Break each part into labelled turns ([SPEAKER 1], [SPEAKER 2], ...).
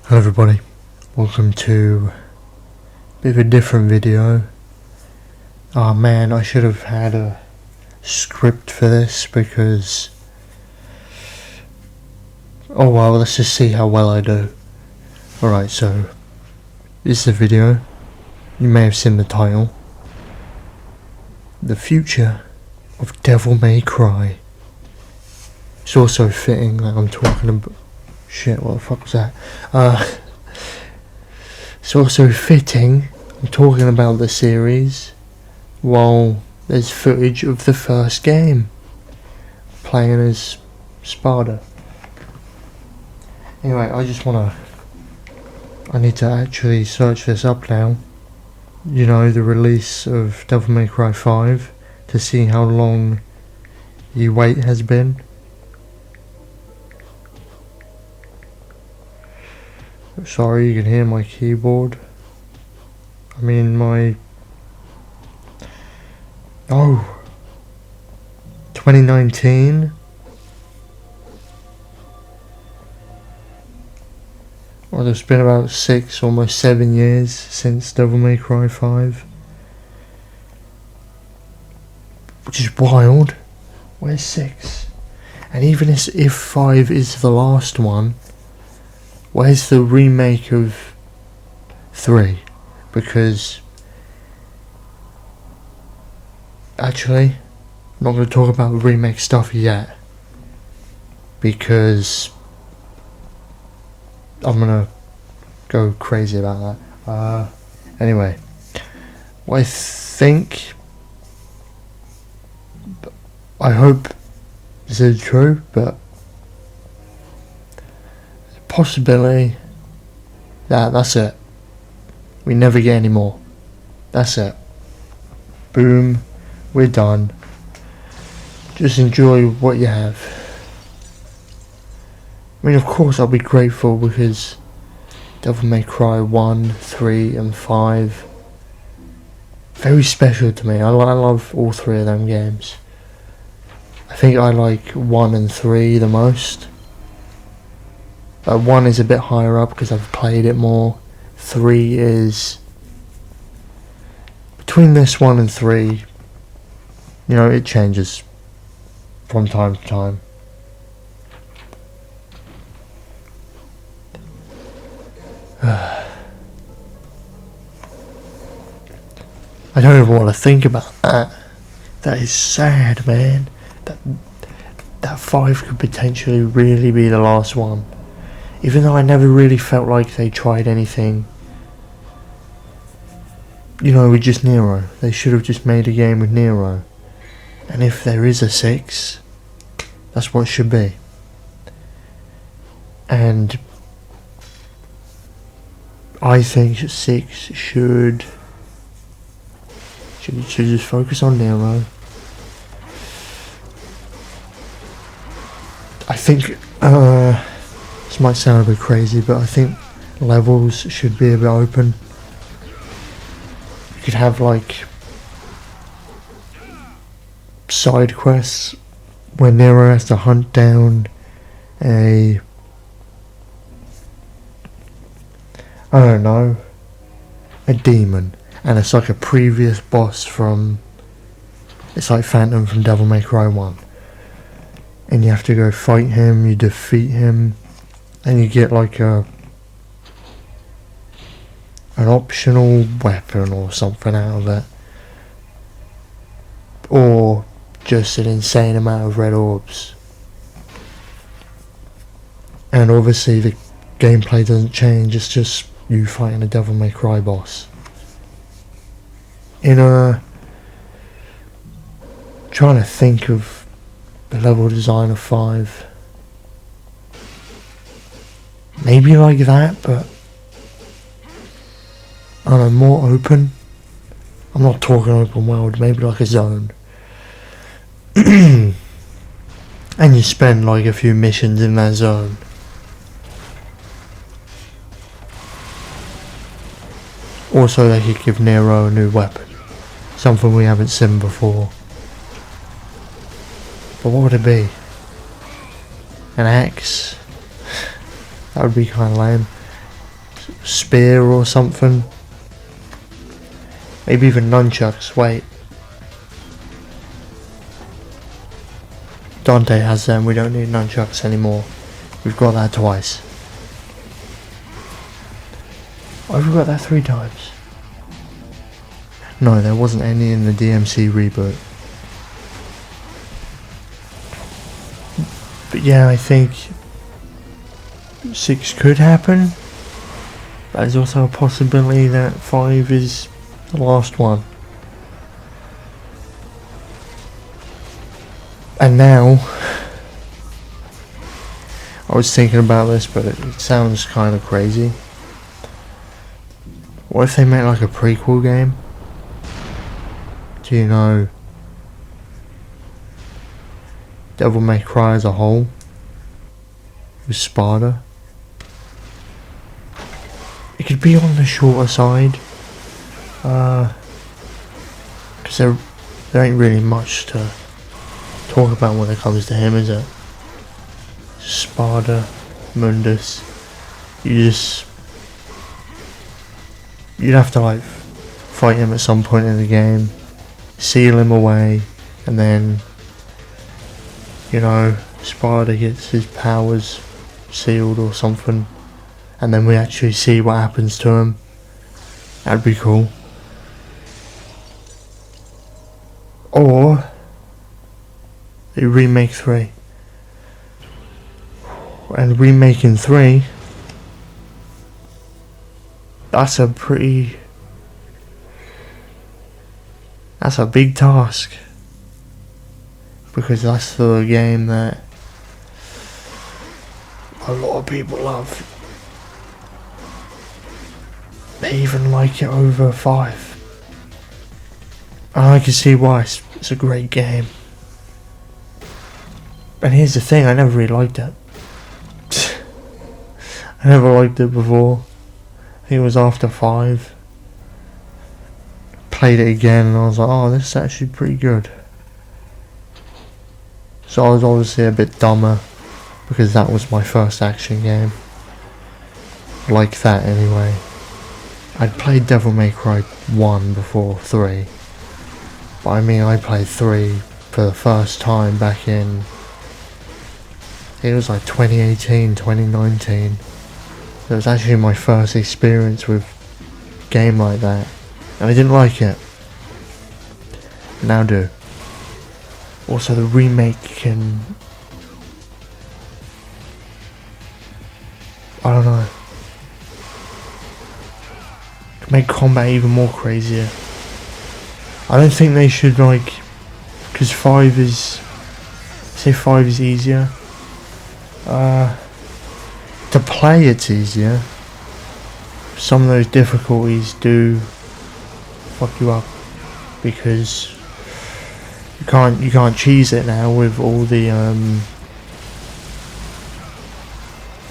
[SPEAKER 1] Hello everybody, welcome to a bit of a different video. Oh man, I should have had a script for this because... oh well, let's just see how well I do. Alright, so this is the video. You may have seen the title. The future of Devil May Cry. It's also fitting that I'm talking about... shit, what the fuck was that? It's also fitting I'm talking about the series while there's footage of the first game playing as Sparda. Anyway, I need to actually search this up now. You know, the release of Devil May Cry 5, to see how long the wait has been. Sorry, you can hear my keyboard. I mean my... oh! 2019? Well, it's been about 6, almost 7 years since Devil May Cry 5. Which is wild. Where's 6? And even if 5 is the last one, where's the remake of 3? Because... actually, I'm not going to talk about remake stuff yet, because I'm going to go crazy about that. Anyway, what I think... I hope this is true, but... possibility that's it. We never get any more. That's it. Boom. We're done. Just enjoy what you have. I mean, of course I'll be grateful because Devil May Cry 1, 3 and 5 very special to me. I love all 3 of them games. I think I like 1 and 3 the most. 1 is a bit higher up because I've played it more. 3 is... between this 1 and 3, you know, it changes from time to time. I don't even want to think about that. That is sad, man. That 5 could potentially really be the last one. Even though I never really felt like they tried anything, you know, with just Nero. They should have just made a game with Nero. And if there is a 6, that's what it should be. And I think 6 should just focus on Nero. I think, this might sound a bit crazy, but I think levels should be a bit open. You could have like side quests where Nero has to hunt down a... I don't know, a demon, and it's like a previous boss from... it's like Phantom from Devil May Cry 1. And you have to go fight him, you defeat him, and you get like an optional weapon or something out of it. Or just an insane amount of red orbs. And obviously the gameplay doesn't change, it's just you fighting a Devil May Cry boss. Trying to think of the level design of 5. Maybe like that, but I don't know, more open. I'm not talking open world, maybe like a zone. And you spend like a few missions in that zone. Also, they could give Nero a new weapon, something we haven't seen before. But what would it be? An axe? That would be kind of lame. spear or something. Maybe even nunchucks. Wait. Dante has them. We don't need nunchucks anymore. We've got that twice. I've got that 3 times. No, there wasn't any in the DMC reboot. But yeah, I think 6 could happen. There's also a possibility that 5 is the last one. And now, I was thinking about this, but it sounds kind of crazy. What if they make like a prequel game? Do you know Devil May Cry as a whole? With Sparta? It could be on the shorter side. Because there ain't really much to talk about when it comes to him, is it? Sparta, Mundus. You'd have to like fight him at some point in the game, seal him away, and then, you know, Sparta gets his powers sealed or something, and then we actually see what happens to him. That'd be cool. Or they remake 3. And remaking 3, that's a big task, because that's the game that a lot of people love. They even like it over 5. And I can see why. It's a great game. And here's the thing, I never really liked it. I never liked it before. I think it was after 5. Played it again and I was like, oh, this is actually pretty good. So I was obviously a bit dumber, because that was my first action game. Like that anyway. I'd played Devil May Cry 1 before 3. But I mean, I played 3 for the first time back in, I think it was like 2018, 2019. It was actually my first experience with a game like that, and I didn't like it. Now do. Also, the remake can, I don't know, can make combat even more crazier. I don't think they should, like, because 5 is, say 5 is easier. To play it's easier. Some of those difficulties do fuck you up, because you can't cheese it now with all the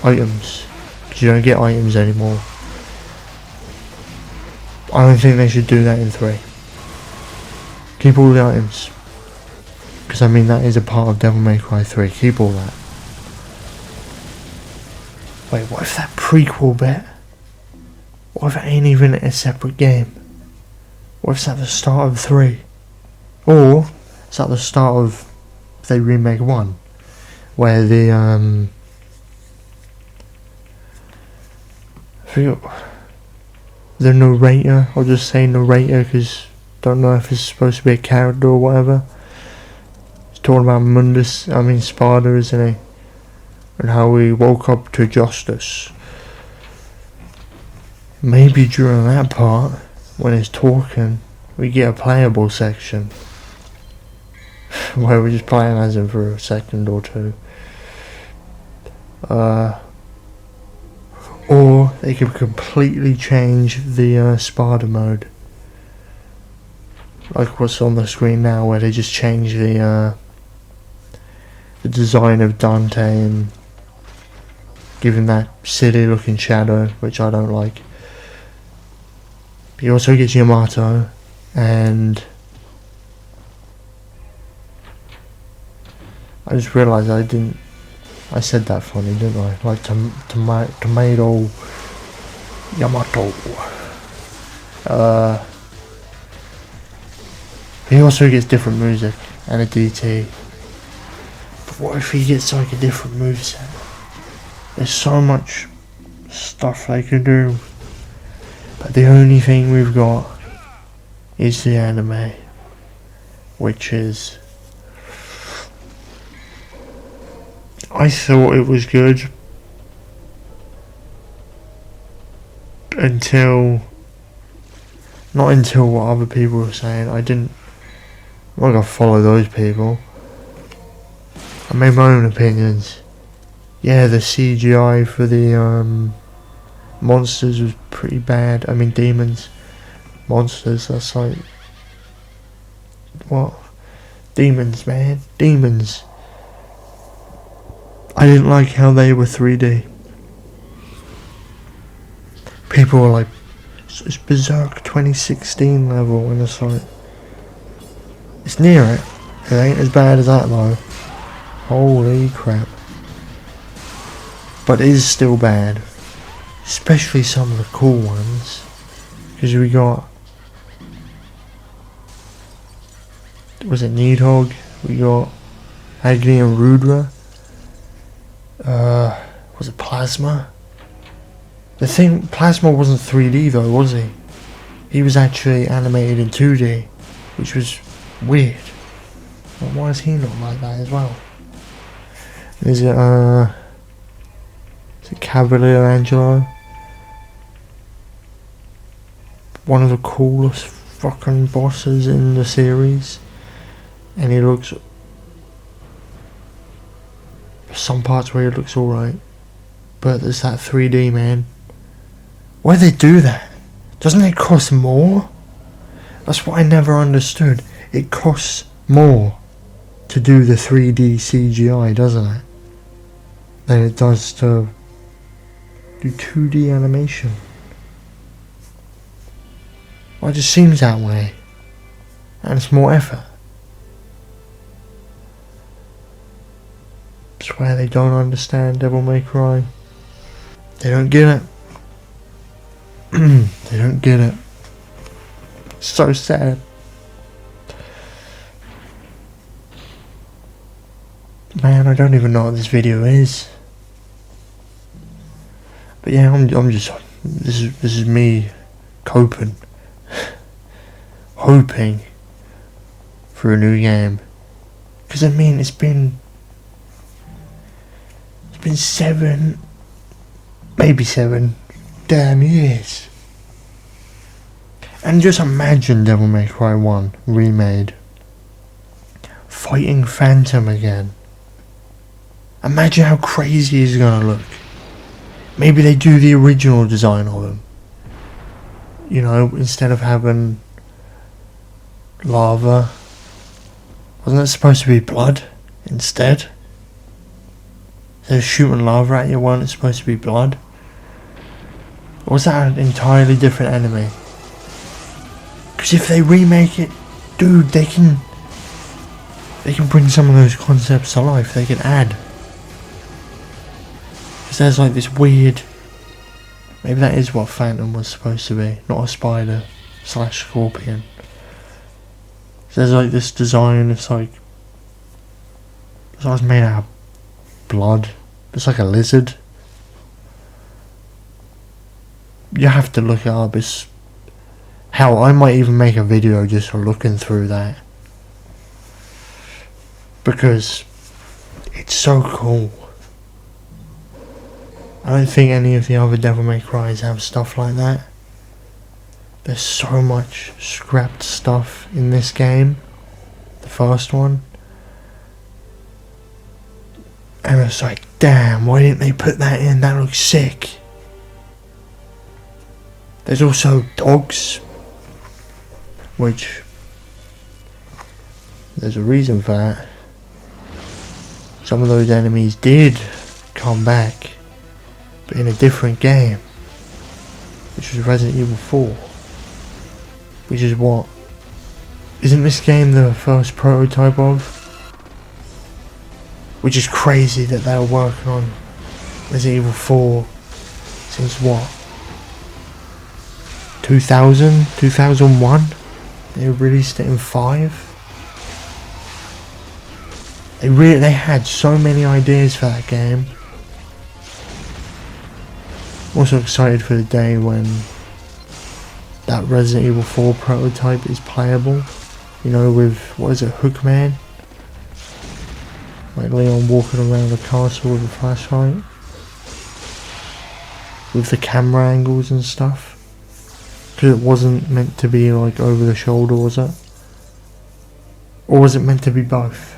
[SPEAKER 1] items, because you don't get items anymore. I don't think they should do that in 3. Keep all the items, because I mean that is a part of Devil May Cry 3. Keep all that. Wait, what if that prequel bit? What if it ain't even a separate game? What if it's at the start of 3? Or it's at the start of, say, remake 1, where the I forget, the narrator, I'll just say narrator because don't know if it's supposed to be a character or whatever. He's talking about Mundus, I mean Sparta, isn't he? And how he woke up to justice. Maybe during that part, when he's talking, we get a playable section where we're just playing as him for a second or 2. Or they could completely change the Sparta mode, like what's on the screen now, where they just change the design of Dante and give him that silly looking shadow, which I don't like. But he also gets Yamato, and I just realised I said that funny, didn't I? Like tomato Yamato. He also gets different music and a DT. But what if he gets like a different moveset? There's so much stuff they can do. But the only thing we've got is the anime. Which is... I thought it was good. Until... Not until what other people were saying. I'm not gonna follow those people. I made my own opinions. Yeah, the CGI for the monsters was pretty bad. I mean demons. Monsters, that's like... What? Demons, man. Demons. I didn't like how they were 3D. People were like, it's Berserk 2016 level, and it's like... It's near it. It ain't as bad as that though. Holy crap. But it is still bad. Especially some of the cool ones. Because we got... Was it Nidhogg? We got Agni and Rudra. Was it Plasma? The thing, Plasma wasn't 3D though, was he? He was actually animated in 2D, which was weird. Well, why is he not like that as well? Is it Cavalier Angelo? One of the coolest fucking bosses in the series. And he looks... Some parts where he looks alright. But there's that 3D, man. Why do they do that? Doesn't it cost more? That's what I never understood. It costs more to do the 3D CGI, doesn't it? Than it does to do 2D animation. Well, it just seems that way. And it's more effort. I swear they don't understand Devil May Cry. They don't get it. They don't get it. So sad. Man, I don't even know what this video is. But yeah, I'm just... This is me coping. Hoping for a new game. Because I mean, it's been 7, maybe 7 damn years. And just imagine Devil May Cry 1 remade. Fighting Phantom again. Imagine how crazy he's gonna look. Maybe they do the original design of him. You know, instead of having lava. Wasn't it supposed to be blood instead? They're shooting lava at you, weren't it supposed to be blood? Or was that an entirely different enemy? Because if they remake it, dude, they can bring some of those concepts to life. They can add. Because there's like this weird... Maybe that is what Phantom was supposed to be. Not a spider / scorpion. So there's like this design, it's like made out of blood. It's like a lizard. You have to look it up. It's... Hell, I might even make a video just looking through that. Because it's so cool. I don't think any of the other Devil May Cry's have stuff like that. There's so much scrapped stuff in this game. The first one. And it's like, damn, why didn't they put that in? That looks sick. There's also dogs. Which... There's a reason for that. Some of those enemies did come back. But in a different game. Which was Resident Evil 4. Which is what? Isn't this game the first prototype of? Which is crazy that they were working on Resident Evil 4 since what? 2000, 2001. They released it in 5. They had so many ideas for that game. Also excited for the day when that Resident Evil 4 prototype is playable. You know, with, what is it, Hookman? Like Leon walking around the castle with a flashlight. With the camera angles and stuff. Because it wasn't meant to be like over the shoulder, was it? Or was it meant to be both?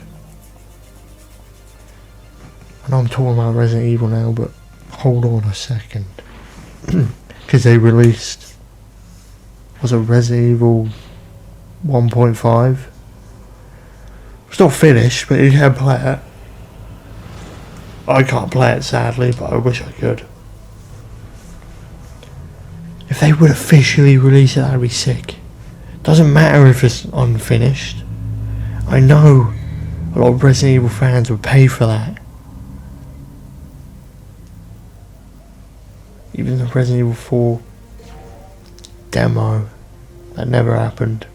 [SPEAKER 1] I know I'm talking about Resident Evil now, but hold on a second. Because they released, was it Resident Evil 1.5? It's not finished, but you can play it. I can't play it sadly, but I wish I could. If they would officially release it, that'd be sick. Doesn't matter if it's unfinished. I know a lot of Resident Evil fans would pay for that. Even the Resident Evil 4 demo, that never happened.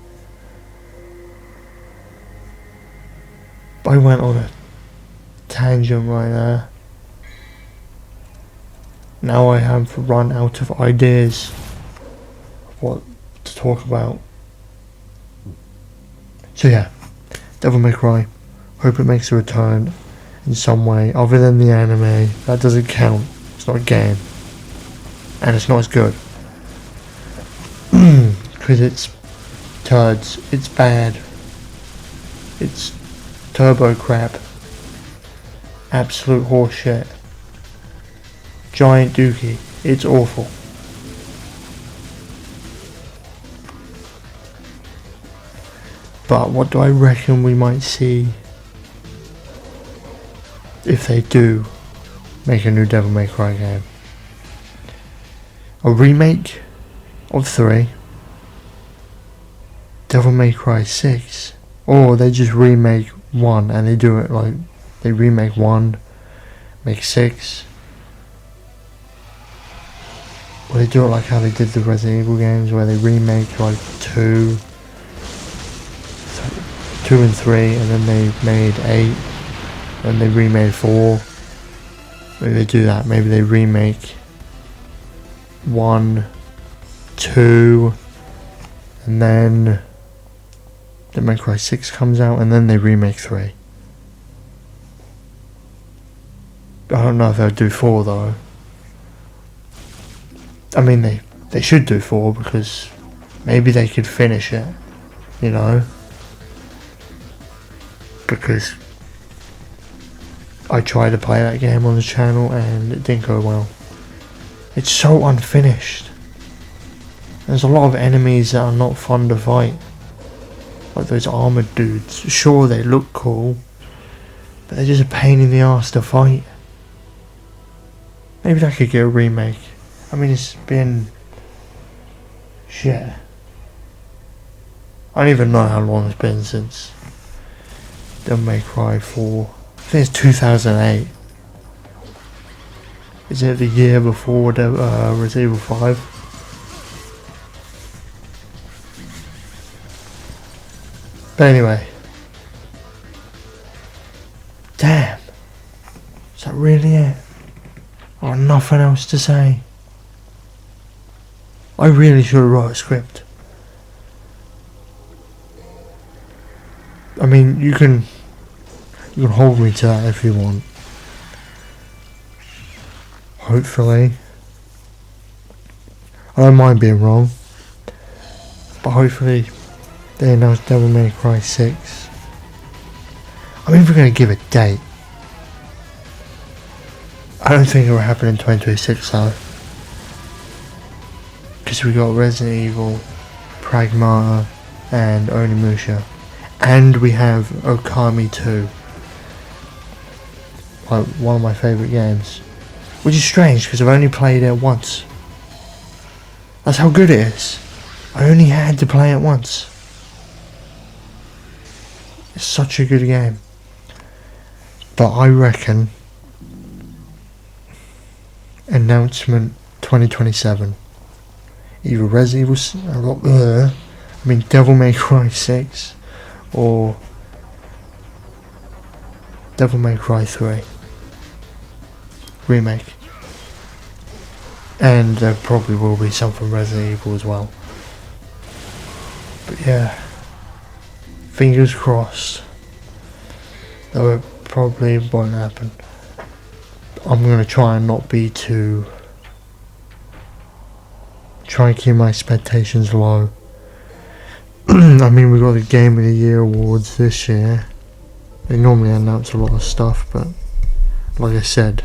[SPEAKER 1] I went on a tangent right there. Now I have run out of ideas of what to talk about. So yeah, Devil May Cry. Hope it makes a return in some way other than the anime. That doesn't count. It's not a game. And it's not as good. Because it's turds. It's bad. It's turbo crap. Absolute horseshit. Giant dookie. It's awful. But what do I reckon we might see if they do make a new Devil May Cry game? A remake of 3, Devil May Cry 6, or they just remake 1 and they do it like, they remake 1, make 6, or they do it like how they did the Resident Evil games where they remake like 2 and 3 and then they made 8 and they remade 4. Maybe they do that, maybe they remake 1, 2, and then Devil May Cry 6 comes out and then they remake 3. I don't know if they'll do 4 though. I mean they should do 4 because maybe they could finish it, you know, because I tried to play that game on the channel and it didn't go well. It's so unfinished. There's a lot of enemies that are not fun to fight. Like those armoured dudes. Sure, they look cool, but they're just a pain in the ass to fight. Maybe that could get a remake. I mean, it's been shit. I don't even know how long it's been since Devil May Cry 4. I think it's 2008. Is it the year before Resident Evil 5? But anyway. Damn. Is that really it? I've got nothing else to say. I really should have wrote a script. I mean, you can hold me to that if you want. Hopefully. I don't mind being wrong. But hopefully they announce Devil May Cry 6. I'm even going to give a date. I don't think it will happen in 2026 though. Because we got Resident Evil, Pragmata and Onimusha. And we have Okami 2. Like one of my favourite games. Which is strange because I've only played it once. That's how good it is. I only had to play it once. It's such a good game. But I reckon announcement 2027. either Devil May Cry 6 or Devil May Cry 3 remake. And there probably will be something Resident Evil as well. But yeah, fingers crossed. Though it probably won't happen. I'm gonna try and not be too... try and keep my expectations low. I mean, we got the Game of the Year awards this year. They normally announce a lot of stuff, but like I said,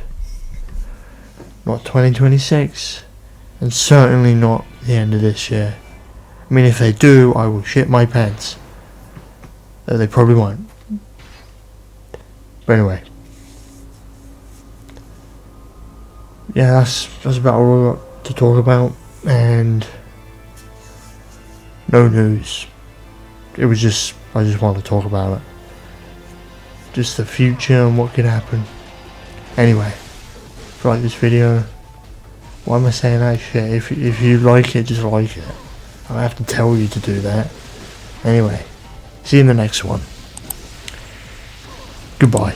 [SPEAKER 1] not 2026, and certainly not the end of this year. I mean, if they do, I will shit my pants. Though they probably won't. But anyway, yeah, that's about all I got to talk about, and no news. It was just, I just wanted to talk about it. Just the future and what could happen. Anyway, if you like this video, why am I saying that shit? If you like it, just like it. I don't have to tell you to do that. Anyway, see you in the next one. Goodbye.